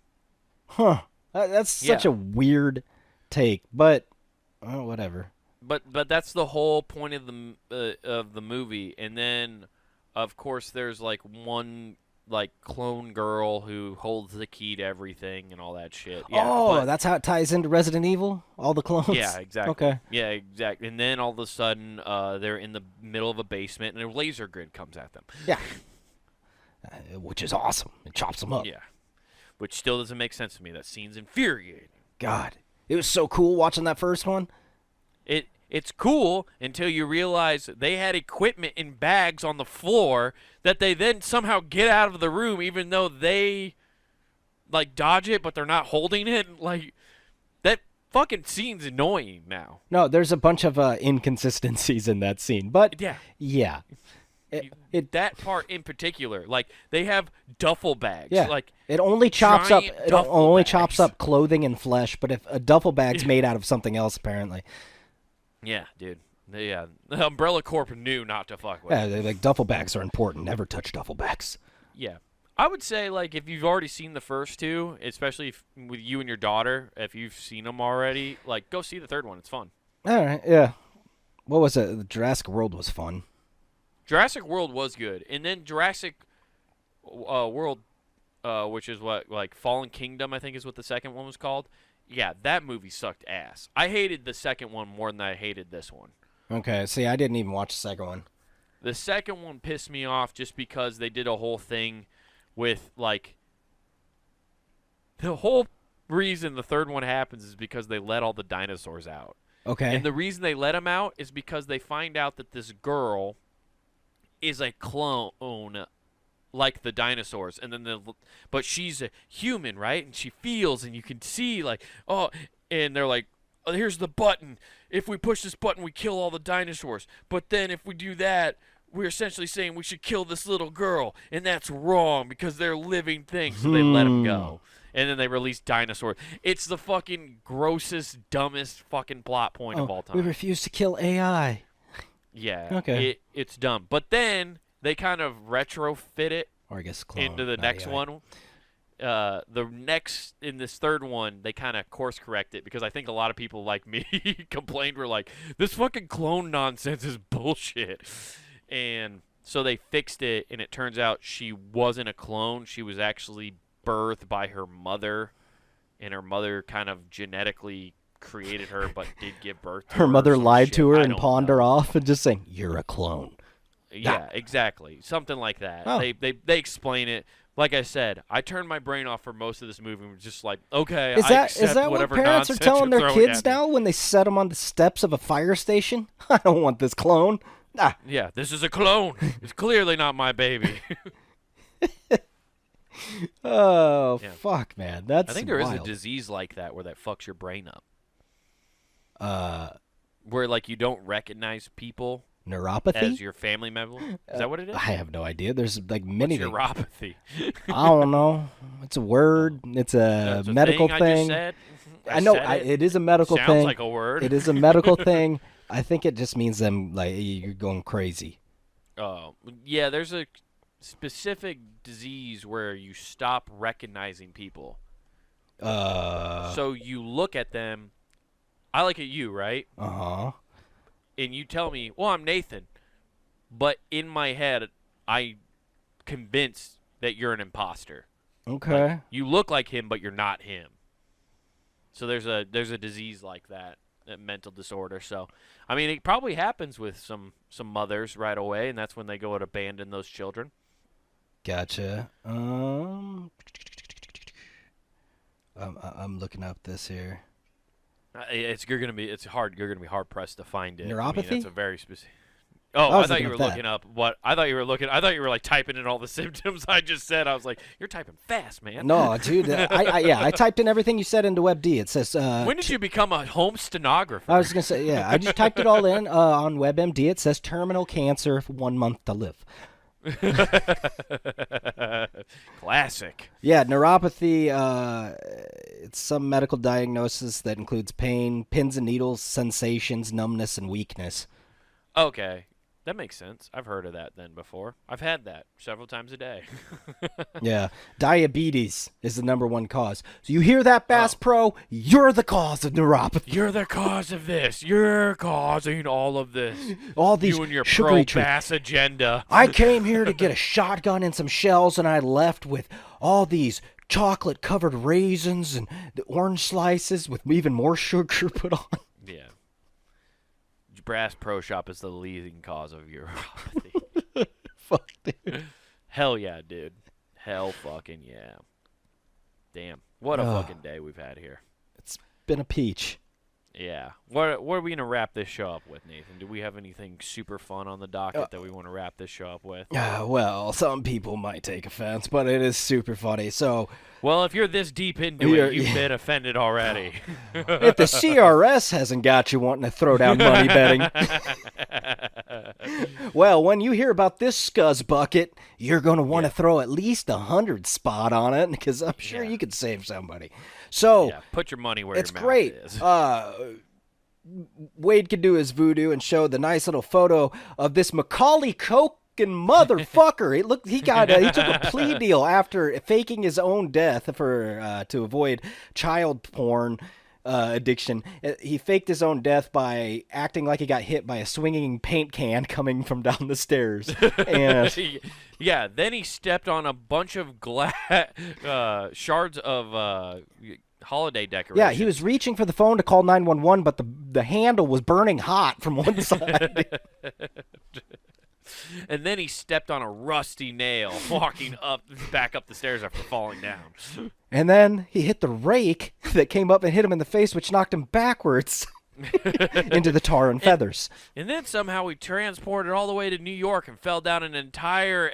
Huh. That's such Yeah. a weird take, but whatever. But that's the whole point of the movie. And then of course, there's like one like clone girl who holds the key to everything and all that shit. Yeah, Oh, that's how it ties into Resident Evil? All the clones? yeah, exactly. Okay. Yeah, exactly. And then all of a sudden, they're in the middle of a basement, and a laser grid comes at them. Yeah. Which is awesome. It chops them up. Yeah, which still doesn't make sense to me. That scene's infuriating. God. It was so cool watching that first one. It's cool until you realize they had equipment in bags on the floor that they then somehow get out of the room, even though they like dodge it, but they're not holding it. Like that fucking scene's annoying now. No, there's a bunch of inconsistencies in that scene. But, yeah. That part in particular, like they have duffel bags. Yeah. Like it only chops up giant it duffel only bags. chops up clothing and flesh, but if a duffel bag's made out of something else apparently. Yeah, dude. Yeah, the Umbrella Corp knew not to fuck with. Yeah, like duffel bags are important. Never touch duffel bags. Yeah. I would say, like, if you've already seen the first two, especially with you and your daughter, if you've seen them already, like, go see the third one. It's fun. All right, yeah. What was it? The Jurassic World was fun. Jurassic World was good. And then Jurassic World, which is what, like, Fallen Kingdom, I think is what the second one was called. Yeah, that movie sucked ass. I hated the second one more than I hated this one. Okay, see, I didn't even watch the second one. The second one pissed me off just because they did a whole thing with, like, the whole reason the third one happens is because they let all the dinosaurs out. Okay. And the reason they let them out is because they find out that this girl is a clone like the dinosaurs, and then but she's a human, right? And she feels, and you can see, like, oh, and they're like, oh, here's the button. If we push this button, we kill all the dinosaurs. But then if we do that, we're essentially saying we should kill this little girl, and that's wrong because they're living things. So they let them go, and then they release dinosaurs. It's the fucking grossest, dumbest fucking plot point of all time. We refuse to kill AI. Yeah. Okay. It's dumb. But then they kind of retrofit it Or I guess clone, into the not next AI. one. In this third one, they kind of course correct it because I think a lot of people like me complained, were like, this fucking clone nonsense is bullshit. And so they fixed it, and it turns out she wasn't a clone. She was actually birthed by her mother, and her mother kind of genetically created her but did give birth to her. Her mother or some lied shit. to her I and don't pawned know. her off and just saying, "You're a clone." Yeah, exactly. Something like that. Oh. They explain it. Like I said, I turned my brain off for most of this movie and was just like, okay, Is I that accept what whatever parents are nonsense telling you're their throwing kids at me. now when they set them on the steps of a fire station? I don't want this clone. Ah. Yeah, this is a clone. It's clearly not my baby. Oh, Yeah. fuck, man. That's I think there is a wild. disease like that where that fucks your brain up. Uh, Where, like, you don't recognize people neuropathy? as your family member. Is that what it is? I have no idea. There's like many things. Neuropathy. I don't know. It's a word. It's a That's a medical thing. thing. I just said. I know said it. it is a medical Sounds thing. like a word. It is a medical thing. I think it just means them like you're going crazy. Oh, yeah, there's a specific disease where you stop recognizing people. So you look at them. I look at you, right? Uh-huh. And you tell me, well, I'm Nathan. But in my head, I'm convinced that you're an imposter. Okay. Like, you look like him, but you're not him. So there's a disease like that, a mental disorder. So, I mean, it probably happens with some mothers right away, and that's when they go and abandon those children. Gotcha. I'm looking up this here. You're gonna be hard pressed to find it. I mean, Neuropathy? that's a very specific. Oh, I I was thought looking you were up that. looking up what I thought you were like typing in all the symptoms I just said. I was like, you're typing fast, man. No, dude. I typed in everything you said into WebD. It says. When did you become a home stenographer? I was gonna say, yeah. I just typed it all in on WebMD. It says terminal cancer, 1 month to live. Classic. Yeah, neuropathy. It's some medical diagnosis that includes pain, pins and needles, sensations, numbness, and weakness. Okay. That makes sense. I've heard of that then before. I've had that several times a day. Yeah, diabetes is the #1 cause. So you hear that, Bass Oh. Pro? You're the cause of neuropathy. You're the cause of this. You're causing all of this. All these You and your sugary treats. pro-bass agenda. I came here to get a shotgun and some shells, and I left with all these chocolate-covered raisins and the orange slices with even more sugar put on. Yeah. Brass Pro Shop is the leading cause of neuropathy. Fuck, dude. Hell yeah, dude. Hell fucking yeah. Damn. What a fucking day we've had here. It's been a peach. Yeah. What are we going to wrap this show up with, Nathan? Do we have anything super fun on the docket that we want to wrap this show up with? Well, some people might take offense, but it is super funny. So, Well, if you're this deep into it, you've been offended already. if the CRS hasn't got you wanting to throw down money betting, well, when you hear about this scuzz bucket, you're going to want to throw at least 100 spot on it, because I'm sure you could save somebody. So, Yeah, put your money where it's your great. mouth is. Wade could do his voodoo and show the nice little photo of this Macaulay Culkin motherfucker. He took a plea deal after faking his own death to avoid child porn addiction. He faked his own death by acting like he got hit by a swinging paint can coming from down the stairs. And Yeah, then he stepped on a bunch of shards of holiday decorations. yeah, he was reaching for the phone to call 911, but the handle was burning hot from one side. And then he stepped on a rusty nail walking back up the stairs after falling down. And then he hit the rake that came up and hit him in the face, which knocked him backwards into the tar and feathers. And then somehow he transported all the way to New York and fell down an entire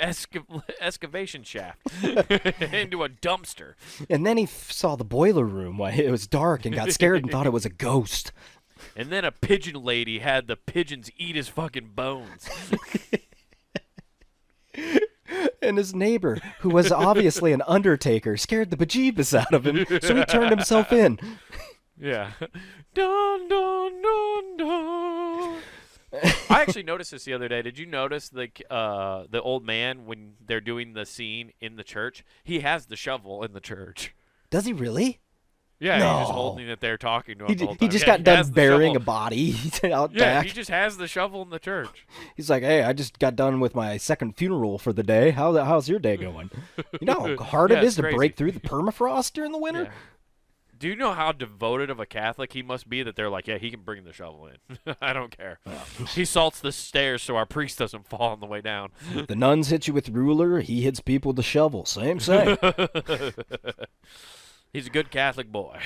excavation shaft into a dumpster. And then he saw the boiler room while it was dark and got scared and thought it was a ghost. And then a pigeon lady had the pigeons eat his fucking bones. And his neighbor, who was obviously an undertaker, scared the bejeebus out of him, so he turned himself in. Yeah. Dun, dun, dun, dun. I actually noticed this the other day. Did you notice the old man when they're doing the scene in the church? He has the shovel in the church. Does he really? Yeah, he's just No. holding it there, talking to him the whole He time. just Yeah, got he done has the burying a shovel. body out Yeah, back. he just has the shovel in the church. He's like, hey, I just got done with my second funeral for the day. How's your day going? You know how hard Yeah, it is it's to crazy. break through the permafrost during the winter? Yeah. Do you know how devoted of a Catholic he must be that they're like, yeah, he can bring the shovel in. I don't care. He salts the stairs so our priest doesn't fall on the way down. The nuns hit you with ruler, he hits people with the shovel. Same. He's a good Catholic boy.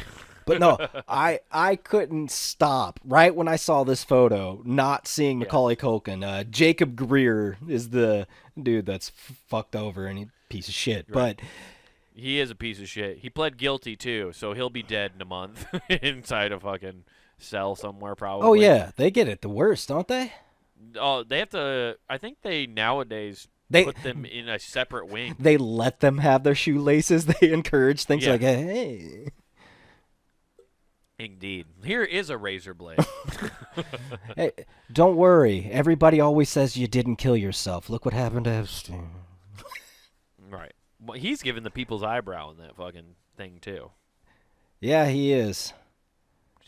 But no, I couldn't stop right when I saw this photo, not seeing Macaulay Culkin. Jacob Greer is the dude that's fucked over and he piece of shit. Right. But He is a piece of shit. He pled guilty, too, so he'll be dead in a month inside a fucking cell somewhere probably. oh yeah, they get it the worst, don't they? Oh, they have to – I think they nowadays They- put them in a separate wing. They let them have their shoelaces. They encourage things Yeah. like, hey. Indeed. Here is a razor blade. Hey, don't worry. Everybody always says you didn't kill yourself. Look what happened to Epstein. Right. Well, he's giving the people's eyebrow in that fucking thing, too. Yeah, he is.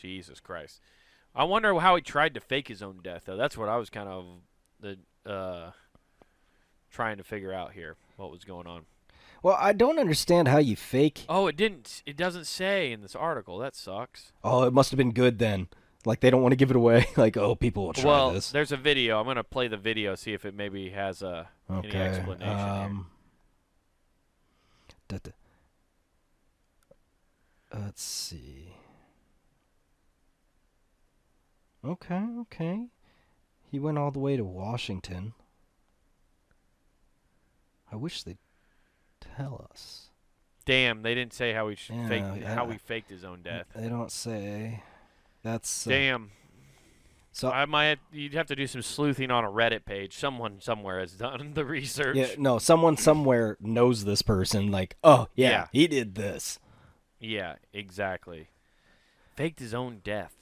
Jesus Christ. I wonder how he tried to fake his own death, though. That's what I was kind of trying to figure out here, what was going on. Well, I don't understand how you fake. Oh, it doesn't say in this article. That sucks. Oh, it must have been good then. Like, they don't want to give it away. Like, oh, people will try Well, this. there's a video. I'm going to play the video, see if it maybe has any explanation here. Let's see. Okay. He went all the way to Washington. I wish they'd tell us. Damn, they didn't say how he Yeah, how he faked his own death. They don't say. That's Damn. so. You'd have to do some sleuthing on a Reddit page. Someone somewhere has done the research. Yeah, no, someone somewhere knows this person. Like, oh yeah, Yeah. he did this. Yeah, exactly. Faked his own death.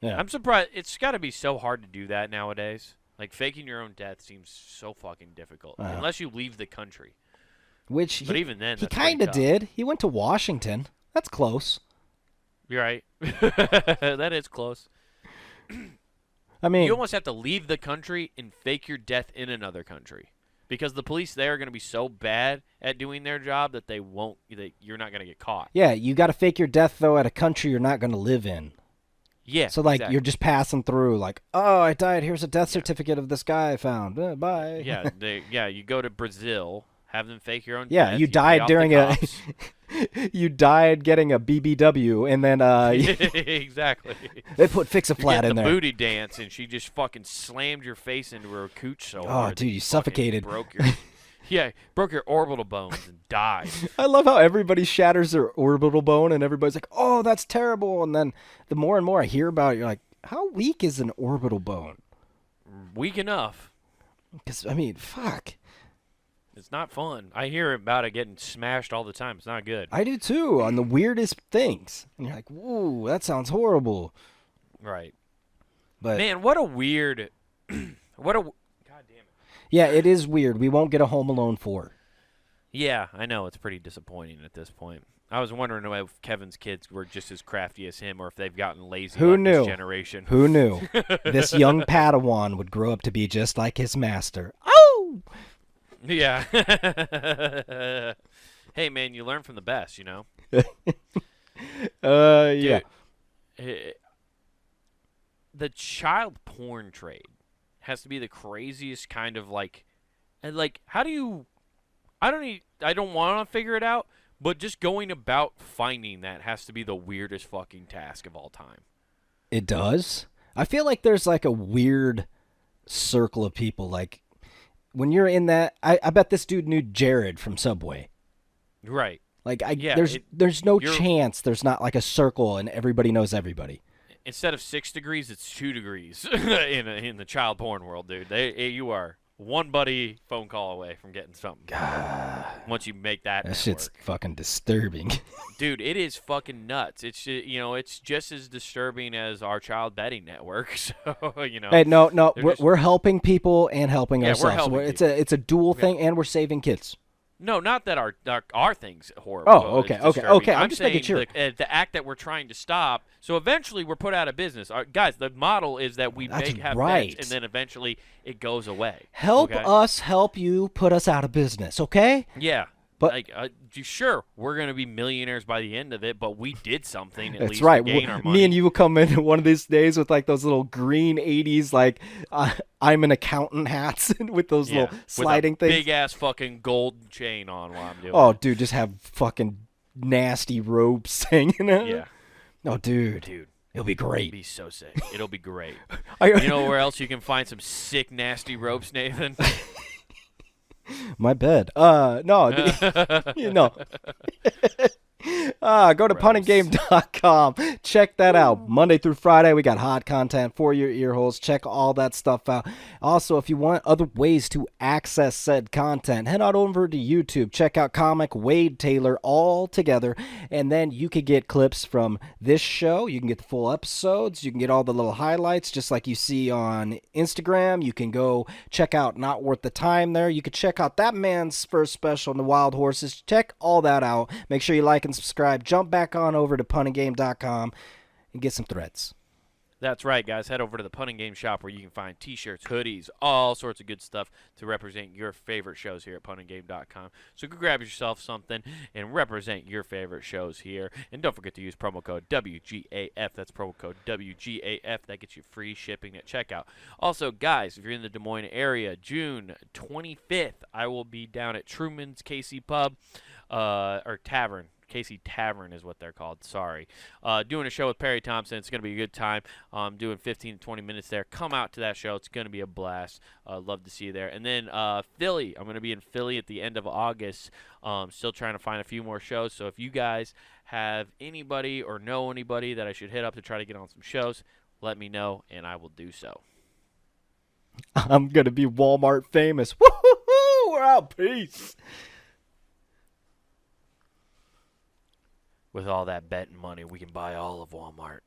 Yeah. I'm surprised. It's got to be so hard to do that nowadays. Like, faking your own death seems so fucking difficult. Unless you leave the country. Which But even then, he that's pretty kind of tough. did. He went to Washington. That's close. You're right. That is close. I mean, You almost have to leave the country and fake your death in another country. Because the police there are going to be so bad at doing their job that you're not going to get caught. yeah, you got to fake your death, though, at a country you're not going to live in. Yeah. So, like, exactly. you're just passing through, like, oh, I died. Here's a death certificate of this guy I found. Bye. Yeah, you go to Brazil, have them fake your own Yeah, death. you pay died off during the a. cops. You died getting a BBW, and then Exactly. they put Fix a You Flat get in the there. booty dance, and she just fucking slammed your face into her cooch so Oh, hard. dude, that you fucking suffocated. Broke your orbital bones and died. I love how everybody shatters their orbital bone, and everybody's like, "Oh, that's terrible." And then the more and more I hear about it, you're like, "How weak is an orbital bone?" Weak enough. Because I mean, fuck. It's not fun. I hear about it getting smashed all the time. It's not good. I do too, on the weirdest things, and you're like, "Whoa, that sounds horrible." Right. But Man, what a weird. God damn it. yeah, it is weird. We won't get a Home Alone 4. Yeah, I know. It's pretty disappointing at this point. I was wondering if Kevin's kids were just as crafty as him or if they've gotten lazy Who like knew? this generation. Who knew? This young Padawan would grow up to be just like his master. Oh! Yeah. Hey, man, you learn from the best, you know? Yeah. Dude, the child porn trade has to be the craziest kind of how do you I don't want to figure it out, but just going about finding that has to be the weirdest fucking task of all time. It does. I feel like there's like a weird circle of people. Like when you're in that, I bet this dude knew Jared from Subway. Right. Like Yeah, there's no you're- chance there's not like a circle and everybody knows everybody. Instead of 6 degrees, it's 2 degrees in the child porn world, dude. You are one buddy phone call away from getting something. Once you make that That shit's network. fucking disturbing. Dude, it is fucking nuts. It's it's just as disturbing as our child betting network. So Hey, no, they're we're just- we're helping people and helping Yeah, we're ourselves. helping It's a dual thing, and we're saving kids. No, not that our thing's horrible. Oh, okay. I'm I'm just making saying sure. the act that we're trying to stop. So eventually, we're put out of business. Guys, the model is that we That's have right. bets, and then eventually it goes away. Help okay? us help you put us out of business, okay? Yeah. But- Sure, we're going to be millionaires by the end of it, but we did something at That's least right. to gain our money. Me and you will come in one of these days with like those little green 80s, like I'm an accountant hats with those Yeah, little sliding with a things. big ass fucking gold chain on while I'm doing Oh, it. dude, just have fucking nasty ropes hanging out. Yeah. Oh, dude. Dude, It'll be it'll great. be so sick. It'll be great. I- You know where else you can find some sick, nasty ropes, Nathan? My bed. No. You know. Go to Gross. punandgame.com. Check that out. Monday through Friday, we got hot content for your ear holes. Check all that stuff out. Also, if you want other ways to access said content, head on over to YouTube. Check out Comic Wade Taylor all together. And then you can get clips from this show. You can get the full episodes. You can get all the little highlights just like you see on Instagram. You can go check out Not Worth the Time there. You can check out that man's first special on the Wild Horses. Check all that out. Make sure you like and subscribe. Jump back on over to punandgame.com and get some threads. That's right, guys. Head over to the Punting Game shop where you can find T-shirts, hoodies, all sorts of good stuff to represent your favorite shows here at punandgame.com. So go grab yourself something and represent your favorite shows here. And don't forget to use promo code WGAF. That's promo code WGAF. That gets you free shipping at checkout. Also, guys, if you're in the Des Moines area, June 25th, I will be down at Truman's Casey Pub or Tavern. Casey Tavern is what they're called. Sorry. Doing a show with Perry Thompson. It's going to be a good time. Doing 15 to 20 minutes there. Come out to that show. It's going to be a blast. Love to see you there. And then Philly. I'm going to be in Philly at the end of August. Still trying to find a few more shows. So if you guys have anybody or know anybody that I should hit up to try to get on some shows, let me know, and I will do so. I'm going to be Walmart famous. Woo-hoo-hoo! We're out. Peace. With all that betting money, we can buy all of Walmart.